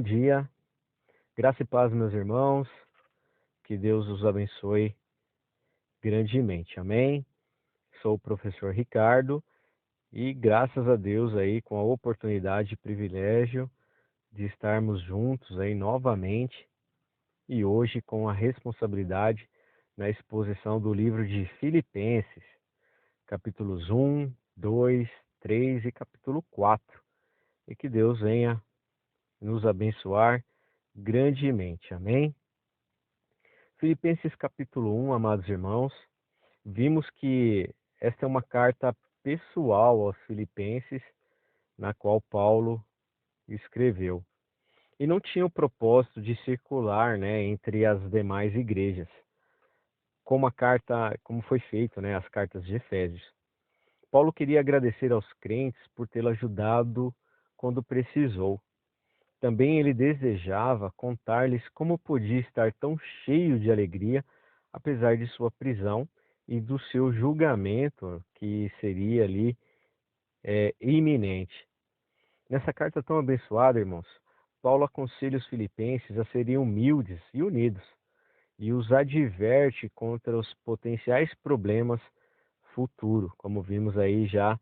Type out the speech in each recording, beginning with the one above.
dia, graça e paz, meus irmãos, que Deus os abençoe grandemente, amém? Sou o professor Ricardo e graças a Deus aí com a oportunidade e privilégio de estarmos juntos aí novamente e hoje com a responsabilidade na exposição do livro de Filipenses, capítulos 1, 2, 3 e capítulo 4, e que Deus venha nos abençoar grandemente, amém? Filipenses capítulo 1, amados irmãos, vimos que esta é uma carta pessoal aos filipenses, na qual Paulo escreveu. E não tinha o propósito de circular, entre as demais igrejas, como foi feito, as cartas de Efésios. Paulo queria agradecer aos crentes por tê-lo ajudado quando precisou. Também ele desejava contar-lhes como podia estar tão cheio de alegria, apesar de sua prisão e do seu julgamento, que seria ali iminente. Nessa carta tão abençoada, irmãos, Paulo aconselha os filipenses a serem humildes e unidos, e os adverte contra os potenciais problemas futuros, como vimos aí já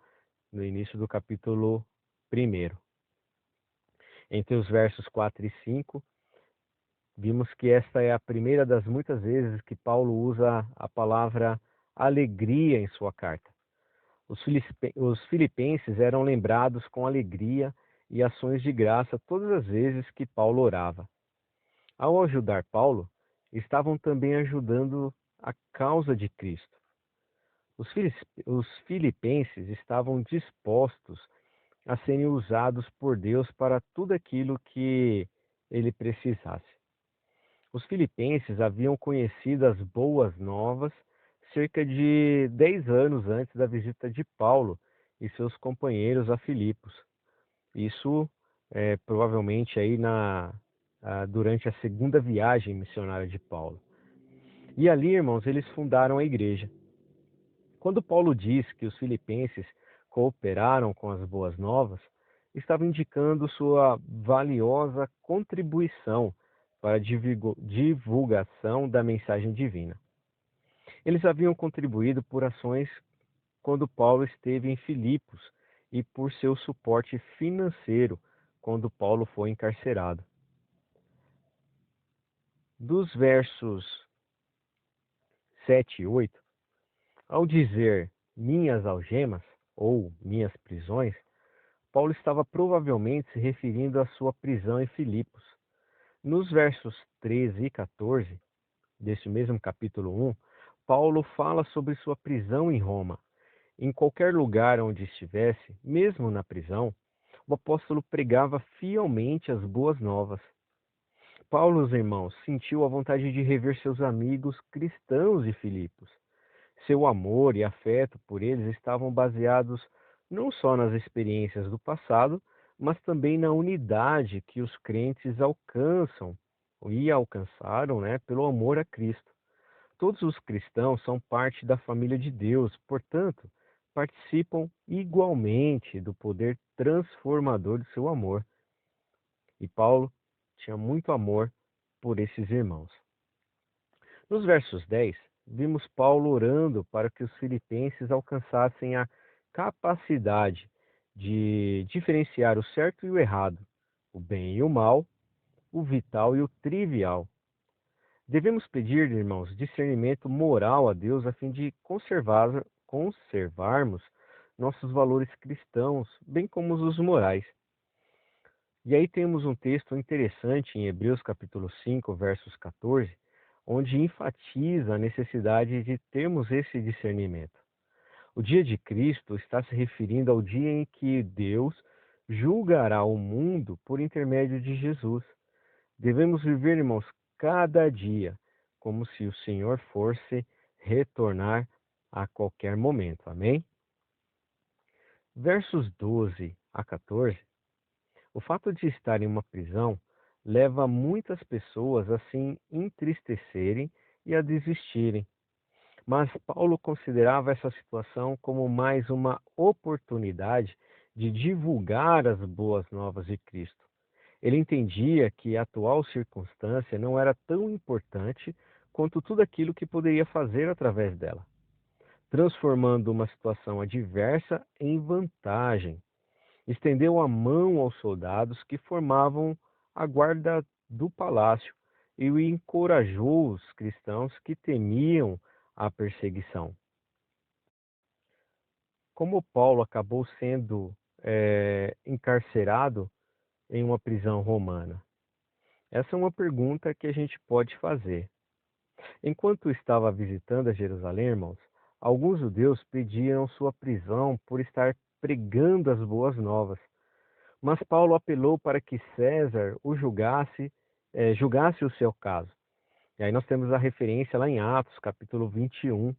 no início do capítulo 1. Entre os versos 4 e 5, vimos que esta é a primeira das muitas vezes que Paulo usa a palavra alegria em sua carta. Os filipenses eram lembrados com alegria e ações de graça todas as vezes que Paulo orava. Ao ajudar Paulo, estavam também ajudando a causa de Cristo. Os filipenses estavam dispostos a serem usados por Deus para tudo aquilo que ele precisasse. Os filipenses haviam conhecido as boas novas cerca de 10 anos antes da visita de Paulo e seus companheiros a Filipos. Isso provavelmente aí durante a segunda viagem missionária de Paulo. E ali, irmãos, eles fundaram a igreja. Quando Paulo diz que os filipenses cooperaram com as boas novas, estava indicando sua valiosa contribuição para a divulgação da mensagem divina. Eles haviam contribuído por ações quando Paulo esteve em Filipos e por seu suporte financeiro quando Paulo foi encarcerado. Dos versos 7 e 8, ao dizer minhas algemas ou minhas prisões, Paulo estava provavelmente se referindo à sua prisão em Filipos. Nos versos 13 e 14, deste mesmo capítulo 1, Paulo fala sobre sua prisão em Roma. Em qualquer lugar onde estivesse, mesmo na prisão, o apóstolo pregava fielmente as boas novas. Paulo, os irmãos, sentiu a vontade de rever seus amigos cristãos de Filipos. Seu amor e afeto por eles estavam baseados não só nas experiências do passado, mas também na unidade que os crentes alcançam e alcançaram, pelo amor a Cristo. Todos os cristãos são parte da família de Deus, portanto, participam igualmente do poder transformador do seu amor. E Paulo tinha muito amor por esses irmãos. Nos versos 10, vimos Paulo orando para que os filipenses alcançassem a capacidade de diferenciar o certo e o errado, o bem e o mal, o vital e o trivial. Devemos pedir, irmãos, discernimento moral a Deus a fim de conservarmos nossos valores cristãos, bem como os morais. E aí temos um texto interessante em Hebreus capítulo 5, versos 14, onde enfatiza a necessidade de termos esse discernimento. O dia de Cristo está se referindo ao dia em que Deus julgará o mundo por intermédio de Jesus. Devemos viver, irmãos, cada dia como se o Senhor fosse retornar a qualquer momento. Amém? Versos 12 a 14. O fato de estar em uma prisão leva muitas pessoas a se entristecerem e a desistirem. Mas Paulo considerava essa situação como mais uma oportunidade de divulgar as boas novas de Cristo. Ele entendia que a atual circunstância não era tão importante quanto tudo aquilo que poderia fazer através dela, transformando uma situação adversa em vantagem. Estendeu a mão aos soldados que formavam a guarda do palácio e encorajou os cristãos que temiam a perseguição. Como Paulo acabou sendo encarcerado em uma prisão romana? Essa é uma pergunta que a gente pode fazer. Enquanto estava visitando a Jerusalém, irmãos, alguns judeus pediram sua prisão por estar pregando as boas novas. Mas Paulo apelou para que César o julgasse o seu caso. E aí nós temos a referência lá em Atos, capítulo 21.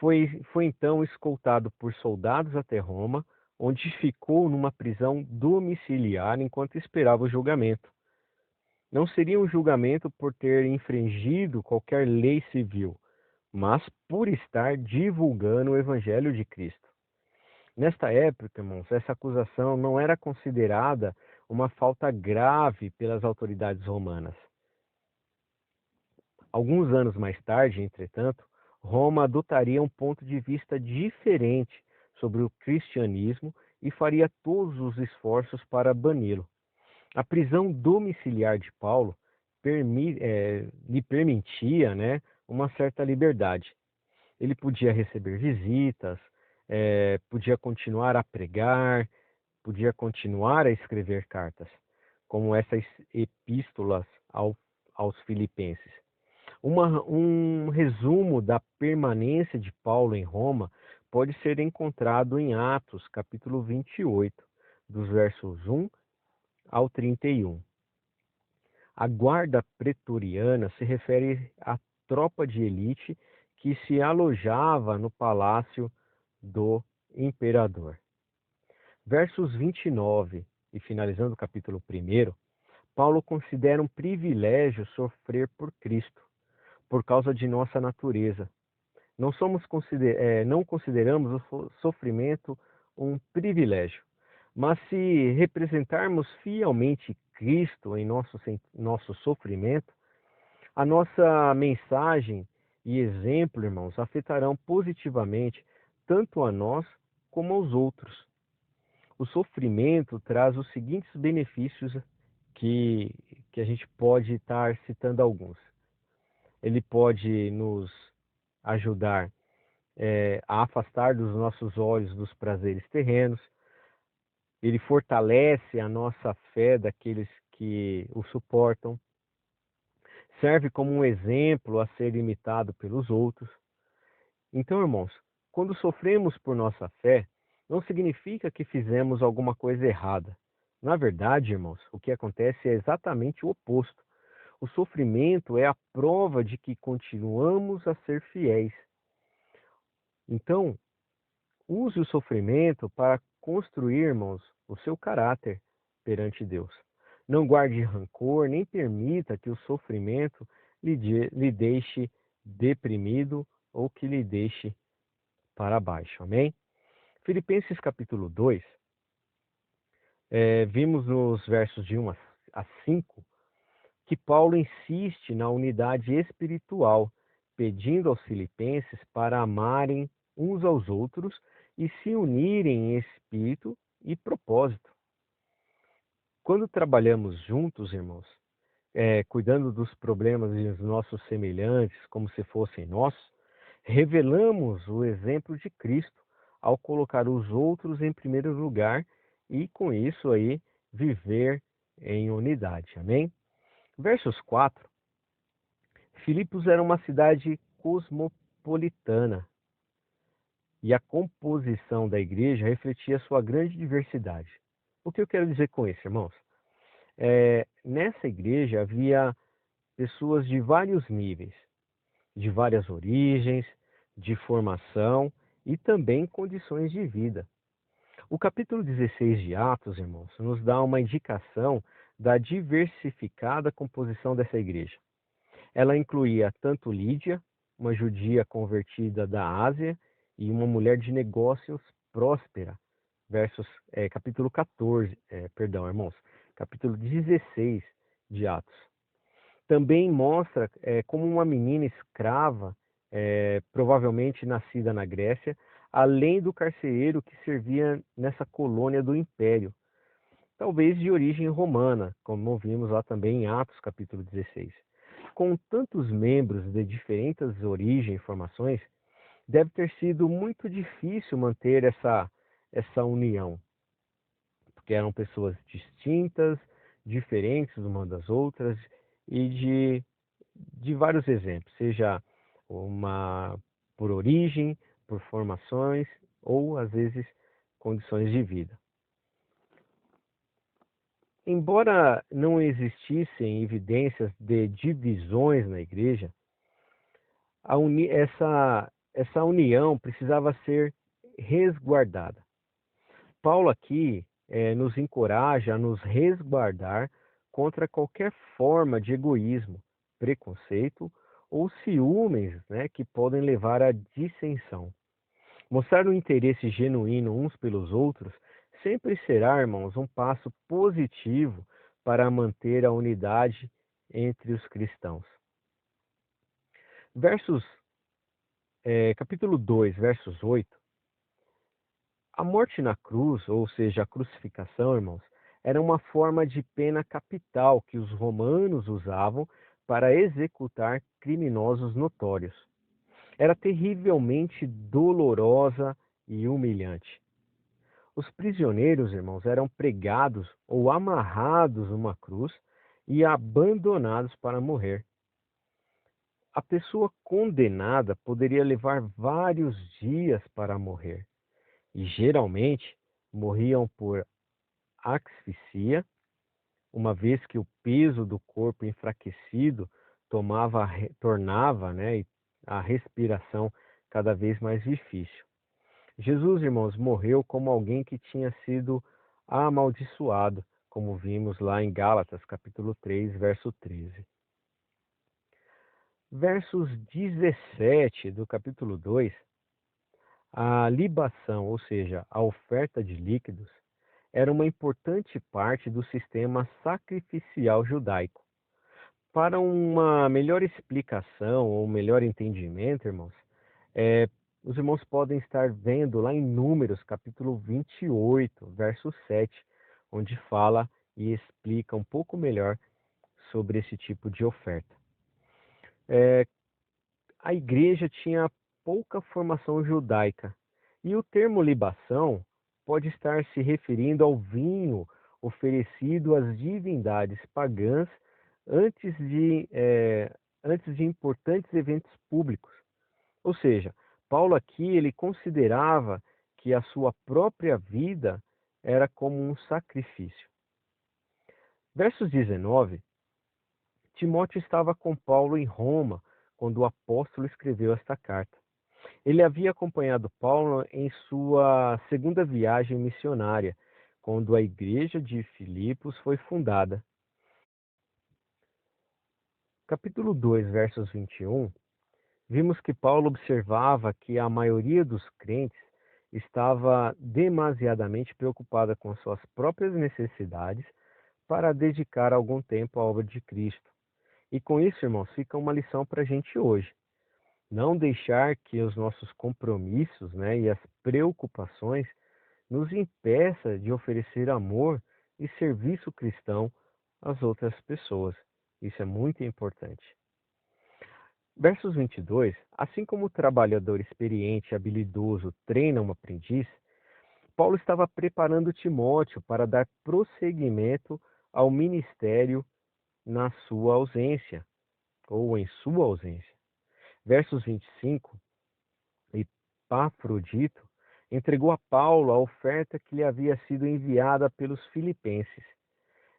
Foi então escoltado por soldados até Roma, onde ficou numa prisão domiciliar enquanto esperava o julgamento. Não seria um julgamento por ter infringido qualquer lei civil, mas por estar divulgando o Evangelho de Cristo. Nesta época, irmãos, essa acusação não era considerada uma falta grave pelas autoridades romanas. Alguns anos mais tarde, entretanto, Roma adotaria um ponto de vista diferente sobre o cristianismo e faria todos os esforços para bani-lo. A prisão domiciliar de Paulo lhe permitia, né, uma certa liberdade. Ele podia receber visitas, podia continuar a pregar, podia continuar a escrever cartas, como essas epístolas aos Filipenses. Um resumo da permanência de Paulo em Roma pode ser encontrado em Atos, capítulo 28, dos versos 1 ao 31. A guarda pretoriana se refere à tropa de elite que se alojava no palácio do imperador. Versos 29 e finalizando o capítulo 1, Paulo considera um privilégio sofrer por Cristo, por causa de nossa natureza. Não consideramos o sofrimento um privilégio, mas se representarmos fielmente Cristo em nosso sofrimento, a nossa mensagem e exemplo, irmãos, afetarão positivamente tanto a nós como aos outros. O sofrimento traz os seguintes benefícios que, que a gente pode estar citando alguns. Ele pode nos ajudar a afastar dos nossos olhos dos prazeres terrenos. Ele fortalece a nossa fé daqueles que o suportam. Serve como um exemplo a ser imitado pelos outros. Então, irmãos, quando sofremos por nossa fé, não significa que fizemos alguma coisa errada. Na verdade, irmãos, o que acontece é exatamente o oposto. O sofrimento é a prova de que continuamos a ser fiéis. Então, use o sofrimento para construir, irmãos, o seu caráter perante Deus. Não guarde rancor, nem permita que o sofrimento lhe deixe deprimido ou que lhe deixe para baixo. Amém? Filipenses capítulo 2, vimos nos versos de 1 a 5 que Paulo insiste na unidade espiritual, pedindo aos filipenses para amarem uns aos outros e se unirem em espírito e propósito. Quando trabalhamos juntos, irmãos, cuidando dos problemas dos nossos semelhantes como se fossem nossos, revelamos o exemplo de Cristo ao colocar os outros em primeiro lugar e, com isso aí, viver em unidade. Amém? Versos 4. Filipos era uma cidade cosmopolitana e a composição da igreja refletia sua grande diversidade. O que eu quero dizer com isso, irmãos? Nessa igreja havia pessoas de vários níveis, de várias origens, de formação e também condições de vida. O capítulo 16 de Atos, irmãos, nos dá uma indicação da diversificada composição dessa igreja. Ela incluía tanto Lídia, uma judia convertida da Ásia, e uma mulher de negócios próspera. Capítulo 14, irmãos. capítulo 16 de Atos. Também mostra como uma menina escrava, provavelmente nascida na Grécia, além do carcereiro que servia nessa colônia do Império, talvez de origem romana, como vimos lá também em Atos capítulo 16. Com tantos membros de diferentes origens e formações, deve ter sido muito difícil manter essa união, porque eram pessoas distintas, diferentes uma das outras, e de vários exemplos, seja uma por origem, por formações ou às vezes condições de vida. Embora não existissem evidências de divisões na igreja, essa união precisava ser resguardada. Paulo aqui nos encoraja a nos resguardar contra qualquer forma de egoísmo, preconceito ou ciúmes, né, que podem levar à dissensão. Mostrar um interesse genuíno uns pelos outros sempre será, irmãos, um passo positivo para manter a unidade entre os cristãos. Capítulo 2, versos 8. A morte na cruz, ou seja, a crucificação, irmãos, era uma forma de pena capital que os romanos usavam para executar criminosos notórios. Era terrivelmente dolorosa e humilhante. Os prisioneiros, irmãos, eram pregados ou amarrados numa cruz e abandonados para morrer. A pessoa condenada poderia levar vários dias para morrer e geralmente morriam por asfixia, uma vez que o peso do corpo enfraquecido tornava, né, a respiração cada vez mais difícil. Jesus, irmãos, morreu como alguém que tinha sido amaldiçoado, como vimos lá em Gálatas, capítulo 3, verso 13. Versos 17 do capítulo 2, a libação, ou seja, a oferta de líquidos, era uma importante parte do sistema sacrificial judaico. Para uma melhor explicação ou melhor entendimento, irmãos, os irmãos podem estar vendo lá em Números, capítulo 28, verso 7, onde fala e explica um pouco melhor sobre esse tipo de oferta. A igreja tinha pouca formação judaica e o termo libação pode estar se referindo ao vinho oferecido às divindades pagãs antes de importantes eventos públicos. Ou seja, Paulo aqui ele considerava que a sua própria vida era como um sacrifício. Versos 19, Timóteo estava com Paulo em Roma quando o apóstolo escreveu esta carta. Ele havia acompanhado Paulo em sua segunda viagem missionária, quando a igreja de Filipos foi fundada. Capítulo 2, versos 21, vimos que Paulo observava que a maioria dos crentes estava demasiadamente preocupada com suas próprias necessidades para dedicar algum tempo à obra de Cristo. E com isso, irmãos, fica uma lição para a gente hoje. Não deixar que os nossos compromissos, né, e as preocupações nos impeça de oferecer amor e serviço cristão às outras pessoas. Isso é muito importante. Versos 22. Assim como o trabalhador experiente e habilidoso treina um aprendiz, Paulo estava preparando Timóteo para dar prosseguimento ao ministério na sua ausência, ou em sua ausência. Versos 25, Epafrodito entregou a Paulo a oferta que lhe havia sido enviada pelos filipenses.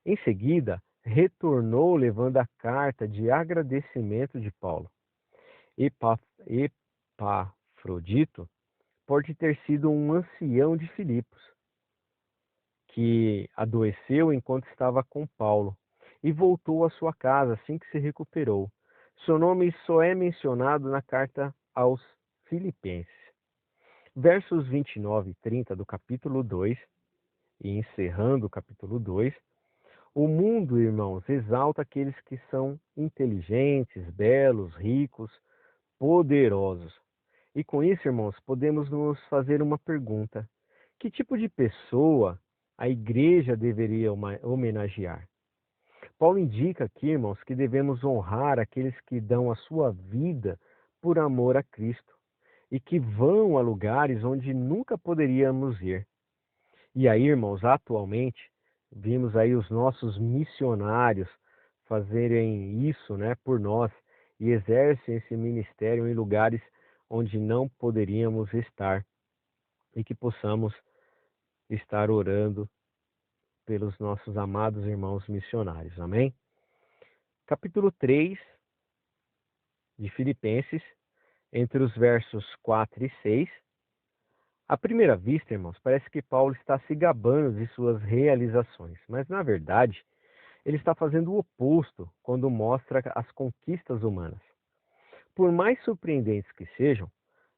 Em seguida, retornou levando a carta de agradecimento de Paulo. Epafrodito pode ter sido um ancião de Filipos, que adoeceu enquanto estava com Paulo e voltou à sua casa assim que se recuperou. Seu nome só é mencionado na carta aos Filipenses. Versos 29 e 30 do capítulo 2, e encerrando o capítulo 2, O mundo, irmãos, exalta aqueles que são inteligentes, belos, ricos, poderosos. E com isso, irmãos, podemos nos fazer uma pergunta: que tipo de pessoa a igreja deveria homenagear? Paulo indica aqui, irmãos, que devemos honrar aqueles que dão a sua vida por amor a Cristo e que vão a lugares onde nunca poderíamos ir. E aí, irmãos, atualmente, vimos aí os nossos missionários fazerem isso, né, por nós e exercem esse ministério em lugares onde não poderíamos estar e que possamos estar orando pelos nossos amados irmãos missionários. Amém? Capítulo 3 de Filipenses, entre os versos 4 e 6. À primeira vista, irmãos, parece que Paulo está se gabando de suas realizações, mas na verdade, ele está fazendo o oposto quando mostra as conquistas humanas. Por mais surpreendentes que sejam,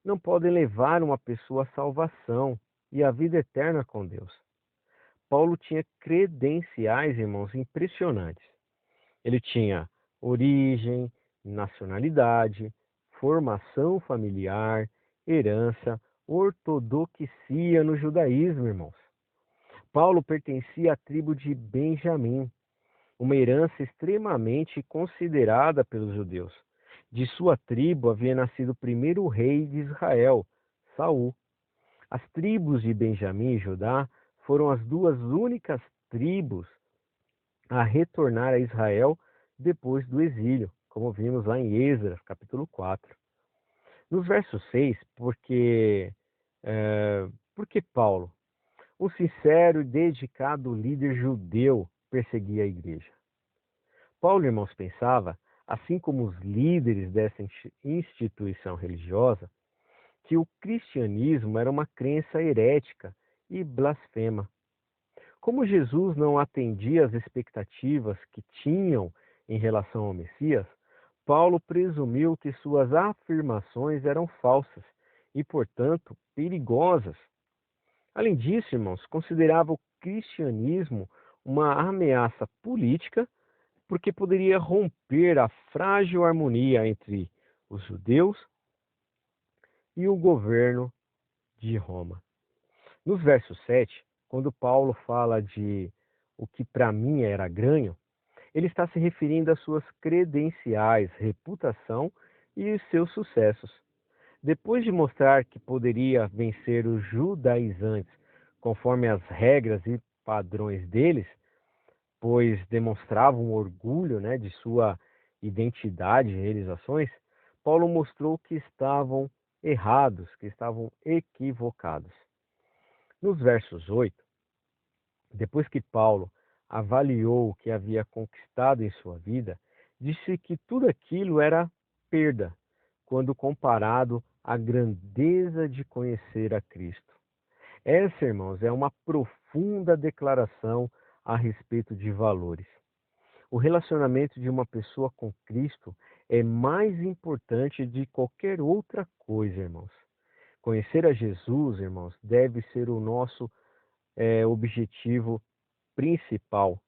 não podem levar uma pessoa à salvação e à vida eterna com Deus. Paulo tinha credenciais, irmãos, impressionantes. Ele tinha origem, nacionalidade, formação familiar, herança, ortodoxia no judaísmo, irmãos. Paulo pertencia à tribo de Benjamim, uma herança extremamente considerada pelos judeus. De sua tribo havia nascido o primeiro rei de Israel, Saul. As tribos de Benjamim e Judá foram as duas únicas tribos a retornar a Israel depois do exílio, como vimos lá em Esdras, capítulo 4. Nos versos 6, porque Paulo, um sincero e dedicado líder judeu, perseguia a igreja. Paulo, irmãos, pensava, assim como os líderes dessa instituição religiosa, que o cristianismo era uma crença herética e blasfema. Como Jesus não atendia às expectativas que tinham em relação ao Messias, Paulo presumiu que suas afirmações eram falsas e, portanto, perigosas. Além disso, irmãos, considerava o cristianismo uma ameaça política porque poderia romper a frágil harmonia entre os judeus e o governo de Roma. Nos versos 7, quando Paulo fala de o que para mim era ganho, ele está se referindo às suas credenciais, reputação e os seus sucessos. Depois de mostrar que poderia vencer os judaizantes conforme as regras e padrões deles, pois demonstravam orgulho, né, de sua identidade e realizações, Paulo mostrou que estavam errados, que estavam equivocados. Nos versos 8, depois que Paulo avaliou o que havia conquistado em sua vida, disse que tudo aquilo era perda, quando comparado à grandeza de conhecer a Cristo. Essa, irmãos, é uma profunda declaração a respeito de valores. O relacionamento de uma pessoa com Cristo é mais importante de qualquer outra coisa, irmãos. Conhecer a Jesus, irmãos, deve ser o nosso objetivo principal,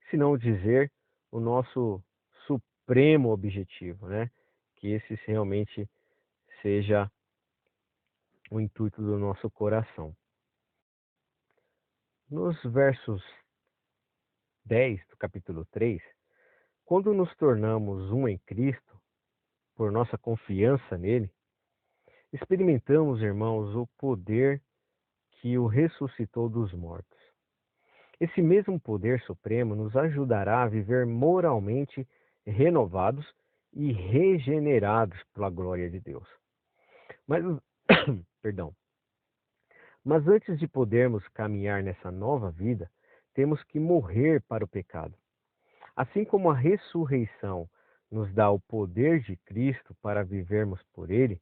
se não dizer o nosso supremo objetivo, né? Que esse realmente seja o intuito do nosso coração. Nos versos 10 do capítulo 3, quando nos tornamos um em Cristo, por nossa confiança nele, experimentamos, irmãos, o poder que o ressuscitou dos mortos. Esse mesmo poder supremo nos ajudará a viver moralmente renovados e regenerados pela glória de Deus. Mas, perdão. Mas antes de podermos caminhar nessa nova vida, temos que morrer para o pecado. Assim como a ressurreição nos dá o poder de Cristo para vivermos por ele,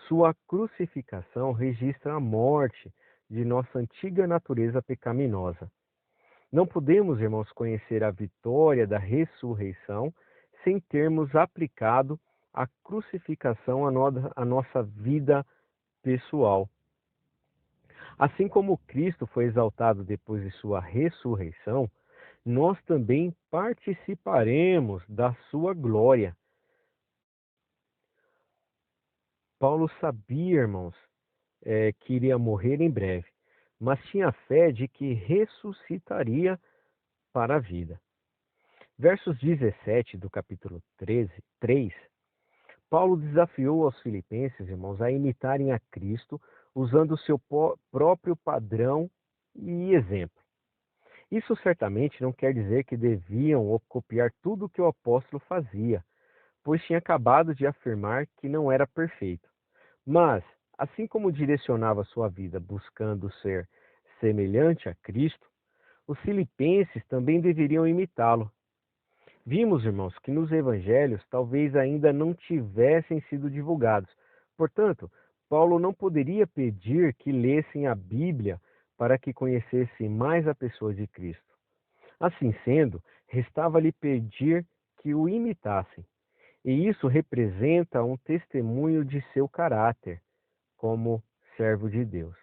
sua crucificação registra a morte de nossa antiga natureza pecaminosa. Não podemos, irmãos, conhecer a vitória da ressurreição sem termos aplicado a crucificação à nossa vida pessoal. Assim como Cristo foi exaltado depois de sua ressurreição, nós também participaremos da sua glória. Paulo sabia, irmãos, que iria morrer em breve, mas tinha fé de que ressuscitaria para a vida. Versos 17 do capítulo 3, Paulo desafiou aos filipenses, irmãos, a imitarem a Cristo, usando o seu próprio padrão e exemplo. Isso certamente não quer dizer que deviam copiar tudo o que o apóstolo fazia, pois tinha acabado de afirmar que não era perfeito. Mas, assim como direcionava sua vida buscando ser semelhante a Cristo, os filipenses também deveriam imitá-lo. Vimos, irmãos, que nos evangelhos talvez ainda não tivessem sido divulgados. Portanto, Paulo não poderia pedir que lessem a Bíblia para que conhecessem mais a pessoa de Cristo. Assim sendo, restava-lhe pedir que o imitassem. E isso representa um testemunho de seu caráter como servo de Deus.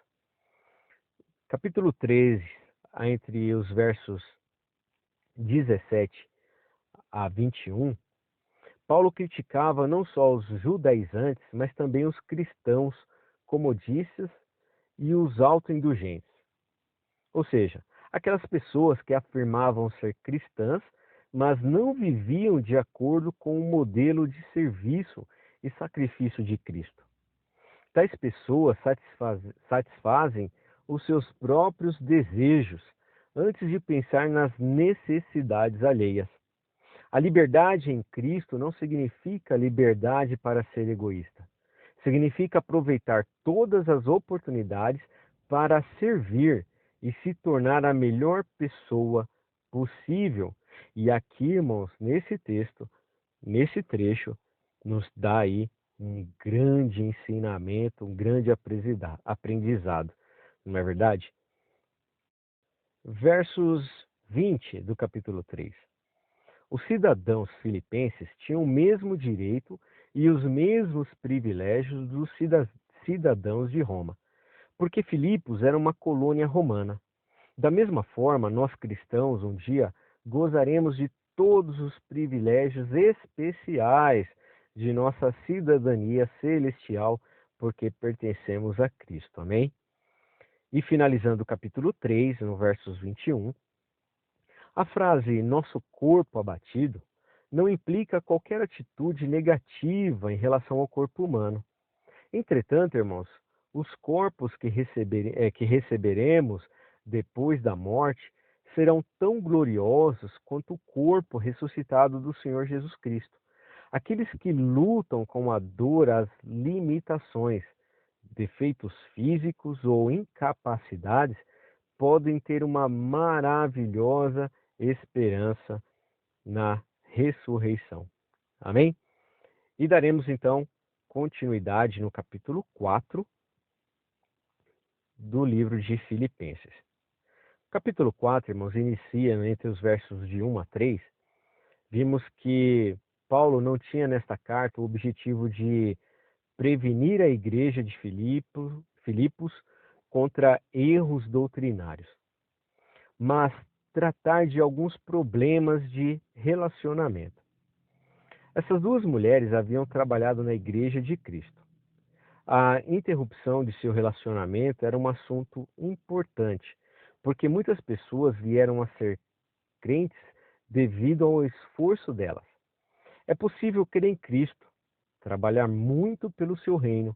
Capítulo 13, entre os versos 17 a 21, Paulo criticava não só os judaizantes, mas também os cristãos comodistas e os autoindulgentes. Ou seja, aquelas pessoas que afirmavam ser cristãs, mas não viviam de acordo com o modelo de serviço e sacrifício de Cristo. Tais pessoas satisfazem os seus próprios desejos antes de pensar nas necessidades alheias. A liberdade em Cristo não significa liberdade para ser egoísta. Significa aproveitar todas as oportunidades para servir e se tornar a melhor pessoa possível. E aqui, irmãos, nesse texto, nesse trecho, nos dá aí um grande ensinamento, um grande aprendizado. Não é verdade? Versos 20 do capítulo 3. Os cidadãos filipenses tinham o mesmo direito e os mesmos privilégios dos cidadãos de Roma, porque Filipos era uma colônia romana. Da mesma forma, nós cristãos um dia gozaremos de todos os privilégios especiais de nossa cidadania celestial, porque pertencemos a Cristo. Amém? E finalizando o capítulo 3, no versos 21, a frase nosso corpo abatido não implica qualquer atitude negativa em relação ao corpo humano. Entretanto, irmãos, os corpos que receberemos depois da morte serão tão gloriosos quanto o corpo ressuscitado do Senhor Jesus Cristo. Aqueles que lutam com a dor, as limitações, defeitos físicos ou incapacidades, podem ter uma maravilhosa esperança na ressurreição. Amém? E daremos então continuidade no capítulo 4 do livro de Filipenses. O capítulo 4, irmãos, inicia entre os versos de 1 a 3. Vimos que Paulo não tinha nesta carta o objetivo de prevenir a igreja de Filipos contra erros doutrinários, mas tratar de alguns problemas de relacionamento. Essas duas mulheres haviam trabalhado na igreja de Cristo. A interrupção de seu relacionamento era um assunto importante, porque muitas pessoas vieram a ser crentes devido ao esforço delas. É possível crer em Cristo, trabalhar muito pelo seu reino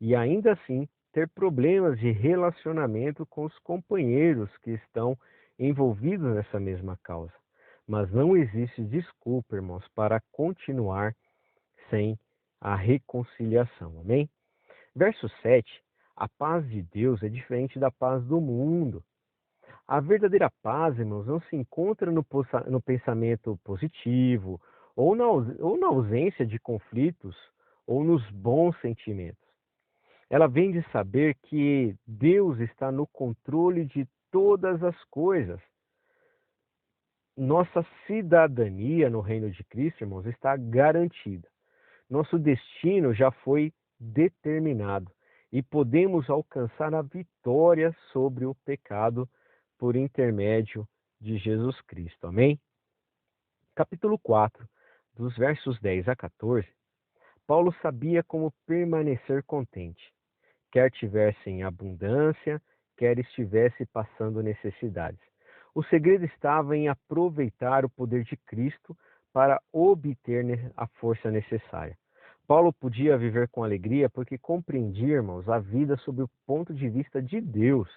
e ainda assim ter problemas de relacionamento com os companheiros que estão envolvidos nessa mesma causa. Mas não existe desculpa, irmãos, para continuar sem a reconciliação. Amém? Verso 7. A paz de Deus é diferente da paz do mundo. A verdadeira paz, irmãos, não se encontra no pensamento positivo ou na ausência de conflitos ou nos bons sentimentos. Ela vem de saber que Deus está no controle de todas as coisas. Nossa cidadania no reino de Cristo, irmãos, está garantida. Nosso destino já foi determinado e podemos alcançar a vitória sobre o pecado por intermédio de Jesus Cristo. Amém? Capítulo 4, dos versos 10 a 14, Paulo sabia como permanecer contente, quer tivesse em abundância, quer estivesse passando necessidades. O segredo estava em aproveitar o poder de Cristo para obter a força necessária. Paulo podia viver com alegria porque compreendia, irmãos, a vida sob o ponto de vista de Deus.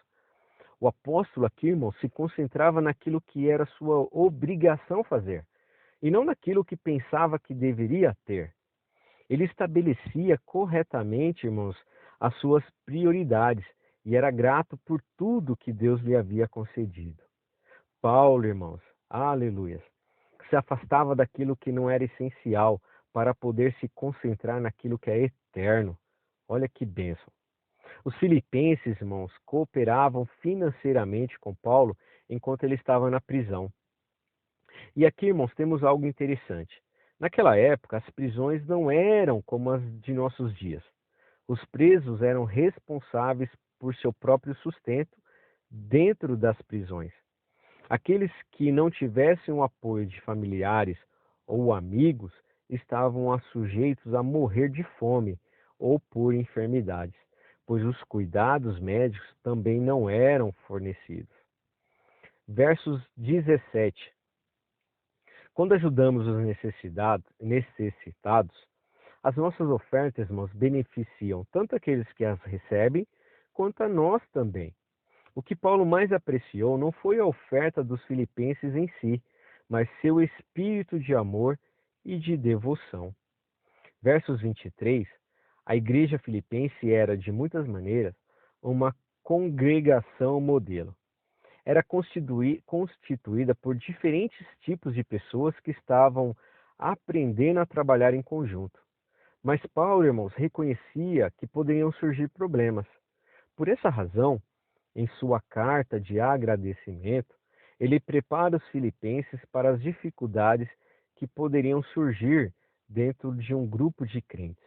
O apóstolo aqui, irmãos, se concentrava naquilo que era sua obrigação fazer, e não naquilo que pensava que deveria ter. Ele estabelecia corretamente, irmãos, as suas prioridades e era grato por tudo que Deus lhe havia concedido. Paulo, irmãos, aleluias, se afastava daquilo que não era essencial para poder se concentrar naquilo que é eterno. Olha que bênção. Os filipenses, irmãos, cooperavam financeiramente com Paulo enquanto ele estava na prisão. E aqui, irmãos, temos algo interessante. Naquela época, as prisões não eram como as de nossos dias. Os presos eram responsáveis por seu próprio sustento dentro das prisões. Aqueles que não tivessem o apoio de familiares ou amigos estavam sujeitos a morrer de fome ou por enfermidades, pois os cuidados médicos também não eram fornecidos. Versos 17. Quando ajudamos os necessitados, as nossas ofertas, irmãos, beneficiam tanto aqueles que as recebem, quanto a nós também. O que Paulo mais apreciou não foi a oferta dos filipenses em si, mas seu espírito de amor e de devoção. Versos 23, a igreja filipense era, de muitas maneiras, uma congregação modelo. Era constituída por diferentes tipos de pessoas que estavam aprendendo a trabalhar em conjunto. Mas Paulo, irmãos, reconhecia que poderiam surgir problemas. Por essa razão, em sua carta de agradecimento, ele prepara os filipenses para as dificuldades que poderiam surgir dentro de um grupo de crentes.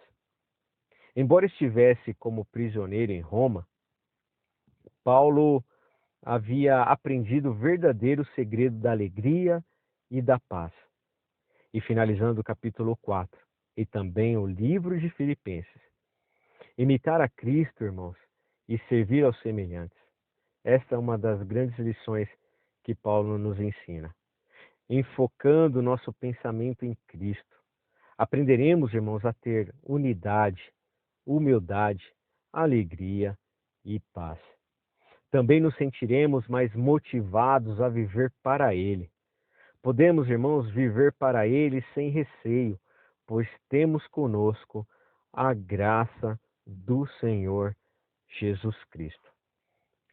Embora estivesse como prisioneiro em Roma, Paulo havia aprendido o verdadeiro segredo da alegria e da paz. E finalizando o capítulo 4, e também o livro de Filipenses. Imitar a Cristo, irmãos, e servir aos semelhantes. Esta é uma das grandes lições que Paulo nos ensina. Enfocando nosso pensamento em Cristo, aprenderemos, irmãos, a ter unidade, humildade, alegria e paz. Também nos sentiremos mais motivados a viver para Ele. Podemos, irmãos, viver para Ele sem receio, pois temos conosco a graça do Senhor Jesus Cristo.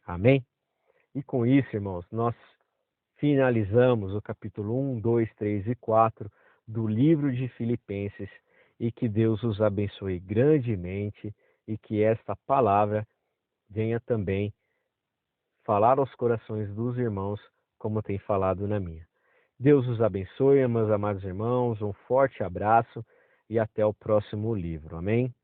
Amém? E com isso, irmãos, nós finalizamos o capítulo 1, 2, 3 e 4 do livro de Filipenses e que Deus os abençoe grandemente e que esta palavra venha também falar aos corações dos irmãos como tem falado na minha. Deus os abençoe, meus amados irmãos, um forte abraço e até o próximo livro. Amém?